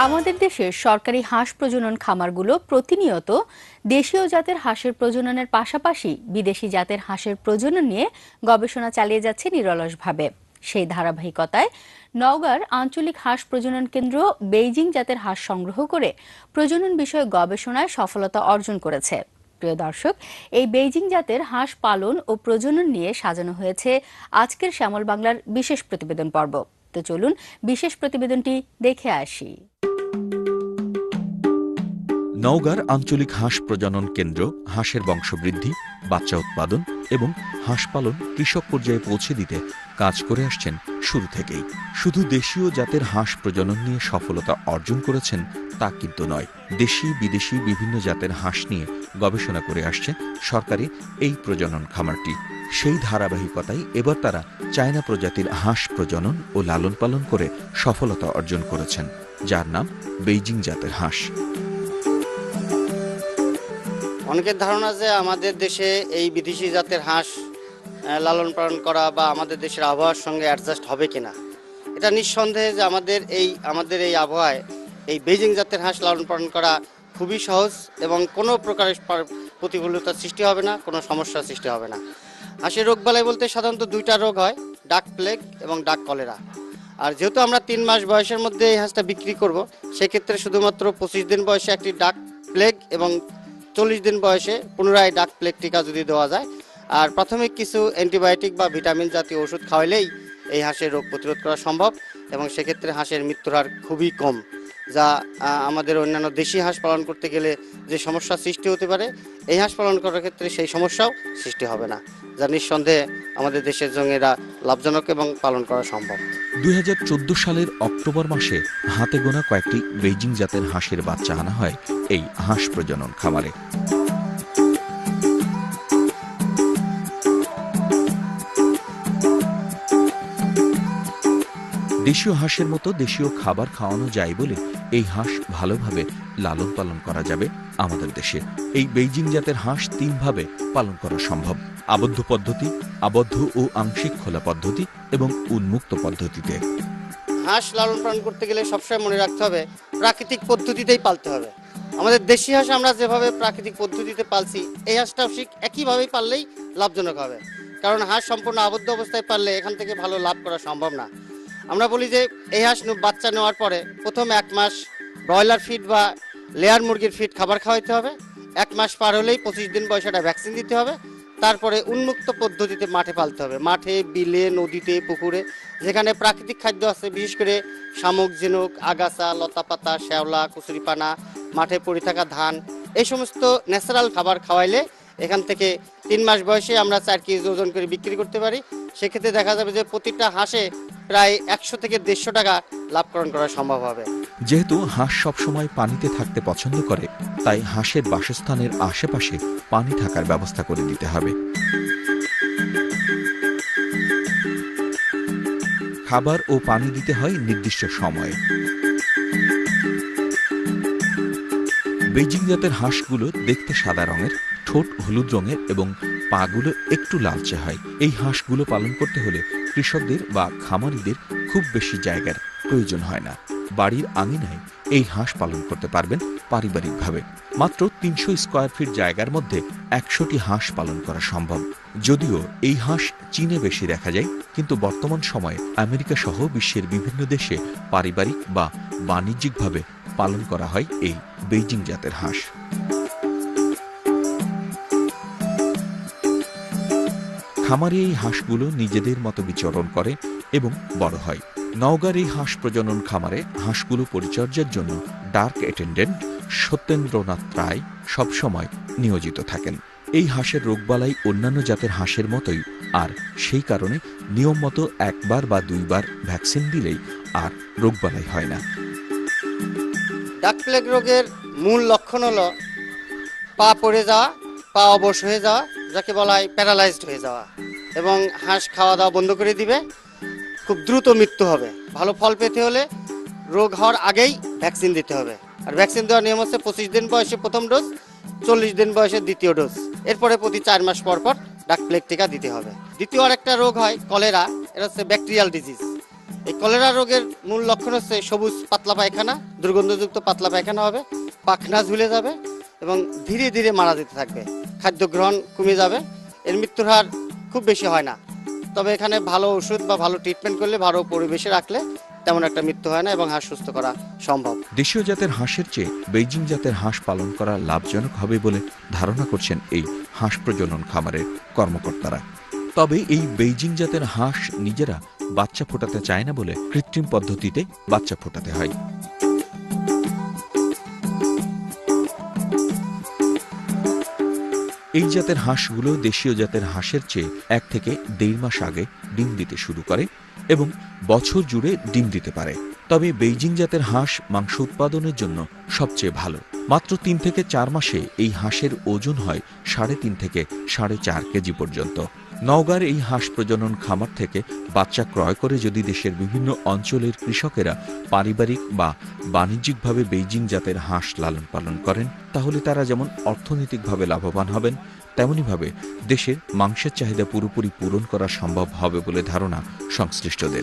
আমাদের দেশের সরকারি হাঁস প্রজনন খামারগুলো প্রতিনিয়ত দেশীয় জাতের হাঁসের প্রজননের পাশাপাশি বিদেশি জাতের হাঁসের প্রজনন নিয়ে গবেষণা চালিয়ে যাচ্ছে নিরলসভাবে। সেই ধারাবাহিকতায় নওগাঁর আঞ্চলিক হাঁস প্রজনন কেন্দ্র বেইজিং জাতের হাঁস সংগ্রহ করে প্রজনন বিষয়ে গবেষণায় সফলতা অর্জন করেছে। প্রিয় দর্শক, এই বেইজিং জাতের হাঁস পালন ও প্রজনন নিয়ে সাজানো হয়েছে আজকের শ্যামল বাংলার বিশেষ প্রতিবেদন পর্ব। তো চলুন বিশেষ প্রতিবেদনটি দেখে আসি। নওগাঁর আঞ্চলিক হাঁস প্রজনন কেন্দ্র হাঁসের বংশবৃদ্ধি, বাচ্চা উৎপাদন এবং হাঁস পালন কৃষক পর্যায়ে পৌঁছে দিতে কাজ করে আসছেন শুরু থেকেই। শুধু দেশীয় জাতের হাঁস প্রজনন নিয়ে সফলতা অর্জন করেছেন তা কিন্তু নয়, দেশি বিদেশি বিভিন্ন জাতের হাঁস নিয়ে গবেষণা করে আসছে সরকারি এই প্রজনন খামারটি। সেই ধারাবাহিকতায় এবার তারা চায়না প্রজাতির হাঁস প্রজনন ও লালন পালন করে সফলতা অর্জন করেছেন, যার নাম বেইজিং জাতের হাঁস। অনেকের ধারণা যে আমাদের দেশে এই বিদেশি জাতের হাঁস লালন পালন করা বা আমাদের দেশের আবহাওয়ার সঙ্গে অ্যাডজাস্ট হবে কিনা, এটা নিঃসন্দেহে যে আমাদের এই আবহাওয়ায় এই বেইজিং জাতের হাঁস লালন পালন করা খুবই সহজ এবং কোনো প্রকারের প্রতিকূলতার সৃষ্টি হবে না, কোনো সমস্যার সৃষ্টি হবে না। হাঁসের রোগবালাই বলতে সাধারণত দুইটা রোগ হয়, ডাক প্লেগ এবং ডাক কলেরা। আর যেহেতু আমরা 3 মাস বয়সের মধ্যে এই হাঁসটা বিক্রি করব, সেক্ষেত্রে শুধুমাত্র 25 দিন বয়সে একটি ডাক প্লেগ এবং 40 দিন বয়সে পুনরায় ডাক প্লেগ টিকা যদি দেওয়া যায় আর প্রাথমিক কিছু অ্যান্টিবায়োটিক বা ভিটামিন জাতীয় ওষুধ খাওয়াইলেই এই হাঁসের রোগ প্রতিরোধ করা সম্ভব এবং সেক্ষেত্রে হাঁসের মৃত্যুর হার খুবই কম, যা আমাদের অন্যান্য দেশি হাঁস পালন করতে গেলে যে সমস্যা সৃষ্টি হতে পারে এই হাঁস পালন করার ক্ষেত্রে সেই সমস্যাও সৃষ্টি হবে না, যা নিঃসন্দেহে আমাদের দেশের জন্য এরা লাভজনক এবং পালন করা সম্ভব। 2014 সালের অক্টোবর মাসে হাতে গোনা কয়েকটি বেইজিং জাতের হাঁসের বাচ্চা আনা হয় এই হাঁস প্রজনন খামারে। দেশীয় হাঁসের মতো দেশীয় খাবার খাওয়ানো যায় বলে এই হাঁস ভালোভাবে লালন পালন করা যাবে আমাদের দেশে। এই বেইজিং জাতের হাঁস 3 ভাবে পালন করা সম্ভব: আবদ্ধ পদ্ধতি, আবদ্ধ ও আংশিক খোলা পদ্ধতি এবং উন্মুক্ত পদ্ধতিতে। হাঁস লালন পালন করতে গেলে সবসময় মনে রাখতে হবে প্রাকৃতিক পদ্ধতিতেই পালতে হবে। আমাদের দেশি হাঁস আমরা যেভাবে প্রাকৃতিক পদ্ধতিতে পালছি এই হাঁসটাও ঠিক একইভাবেই পাললেই লাভজনক হবে, কারণ হাঁস সম্পূর্ণ আবদ্ধ অবস্থায় পাললে এখান থেকে ভালো লাভ করা সম্ভব না। আমরা বলি যে এই হাঁস বাচ্চা নেওয়ার পরে প্রথম 1 মাস ব্রয়লার ফিড বা লেয়ার মুরগির ফিড খাবার খাওয়াইতে হবে। 1 মাস পার হলেই 25 দিন বয়সে একটা ভ্যাকসিন দিতে হবে। তারপরে উন্মুক্ত পদ্ধতিতে মাঠে পালতে হবে, মাঠে, বিলে, নদীতে, পুকুরে, যেখানে প্রাকৃতিক খাদ্য আছে, বিশেষ করে শামুক, ঝিনুক, আগাছা, লতাপাতা, শ্যাওলা, কচুরিপানা, মাঠে পড়ে থাকা ধান, এই সমস্ত ন্যাচারাল খাবার খাওয়াইলে এখান থেকে 3 মাস বয়সে আমরা 4 কেজি ওজন করে বিক্রি করতে পারি। সেক্ষেত্রে দেখা যাবে যে প্রতিটা হাঁসে প্রায় 100 থেকে 150 টাকা লাভকরণ করা সম্ভব হবে। যেহেতু হাঁস সবসময় পানিতে থাকতে পছন্দ করে, তাই হাঁসের বাসস্থানের আশেপাশে পানি থাকার ব্যবস্থা করে দিতে হবে। খাবার ও পানি দিতে হয় নির্দিষ্ট সময়ে। বেইজিং জাতের হাঁসগুলো দেখতে সাদা রঙের, ঠোঁট হলুদ রঙের এবং পাগুলো একটু লালচে হয়। এই হাঁসগুলো পালন করতে হলে কৃষকদের বা খামারিদের খুব বেশি জায়গার প্রয়োজন হয় না। বাড়ির আঙিনায় এই হাঁস পালন করতে পারবেন পারিবারিকভাবে। মাত্র 300 স্কয়ার ফিট জায়গার মধ্যে 100টি হাঁস পালন করা সম্ভব। যদিও এই হাঁস চীনে বেশি দেখা যায়, কিন্তু বর্তমান সময়ে আমেরিকা সহ বিশ্বের বিভিন্ন দেশে পারিবারিক বা বাণিজ্যিকভাবে পালন করা হয় এই বেইজিং জাতের হাঁস। খামারে এই হাঁসগুলো নিজেদের মতো বিচরণ করে এবং বড় হয়। নওগাঁর এই হাঁস প্রজনন খামারে হাঁসগুলো পরিচর্যার জন্য ডার্ক অ্যাটেন্ডেন্ট সত্যেন্দ্রনাথ রায় সবসময় নিয়োজিত থাকেন। এই হাঁসের রোগবালাই অন্যান্য জাতের হাঁসের মতোই, আর সেই কারণে নিয়ম মতো 1 বার বা 2 বার ভ্যাকসিন দিলেই আর রোগবালাই হয় না। ডাক প্লেগ রোগের মূল লক্ষণ হলো পা পড়ে যাওয়া, পা অবশ হয়ে যাওয়া, যাকে বলা হয় প্যারালাইজড হয়ে যাওয়া, এবং হাঁস খাওয়া দাওয়া বন্ধ করে দিবে, খুব দ্রুত মৃত্যু হবে। ভালো ফল পেতে হলে রোগ হওয়ার আগেই ভ্যাকসিন দিতে হবে। আর ভ্যাকসিন দেওয়ার নিয়ম হচ্ছে 25 দিন বয়সে প্রথম ডোজ, 40 দিন বয়সে দ্বিতীয় ডোজ, এরপরে প্রতি 4 মাস পর পর ডাক প্লেগ টিকা দিতে হবে। দ্বিতীয় আরেকটা রোগ হয় কলেরা, এটা হচ্ছে ব্যাকটেরিয়াল ডিজিজ। এই কলেরা রোগের মূল লক্ষণ হচ্ছে সবুজ পাতলা পায়খানা, দুর্গন্ধযুক্ত পাতলা পায়খানা হবে, পাখনা ঝুলে যাবে এবং ধীরে ধীরে মারা যেতে থাকবে, খাদ্য গ্রহণ কমে যাবে। এর মৃত্যুর হার খুব বেশি হয় না, তবে এখানে ভালো ওষুধ বা ভালো ট্রিটমেন্ট করলে, ভালো পরিবেশে রাখলে তেমন একটা মৃত্যু হয় না এবং হাঁস সুস্থ করা সম্ভব। দেশীয় জাতের হাঁসের চেয়ে বেইজিং জাতের হাঁস পালন করা লাভজনক হবে বলে ধারণা করছেন এই হাঁস প্রজনন খামারের কর্মকর্তারা। তবে এই বেইজিং জাতের হাঁস নিজেরা বাচ্চা ফোটাতে চায় না বলে কৃত্রিম পদ্ধতিতে বাচ্চা ফোটাতে হয়। এই জাতের হাঁসগুলো দেশীয় জাতের হাঁসের চেয়ে 1 থেকে 1.5 মাস আগে ডিম দিতে শুরু করে এবং বছর জুড়ে ডিম দিতে পারে। তবে বেইজিং জাতের হাঁস মাংস উৎপাদনের জন্য সবচেয়ে ভালো। মাত্র 3 থেকে 4 মাসে এই হাঁসের ওজন হয় 3.5 থেকে 4.5 কেজি পর্যন্ত। নওগাঁর এই হাঁস প্রজনন খামার থেকে বাচ্চা ক্রয় করে যদি দেশের বিভিন্ন অঞ্চলের কৃষকেরা পারিবারিক বা বাণিজ্যিকভাবে বেইজিং জাতের হাঁস লালন পালন করেন, তাহলে তারা যেমন অর্থনৈতিকভাবে লাভবান হবেন, তেমনিভাবে দেশের মাংসের চাহিদা পুরোপুরি পূরণ করা সম্ভব হবে বলে ধারণা সংশ্লিষ্টদের।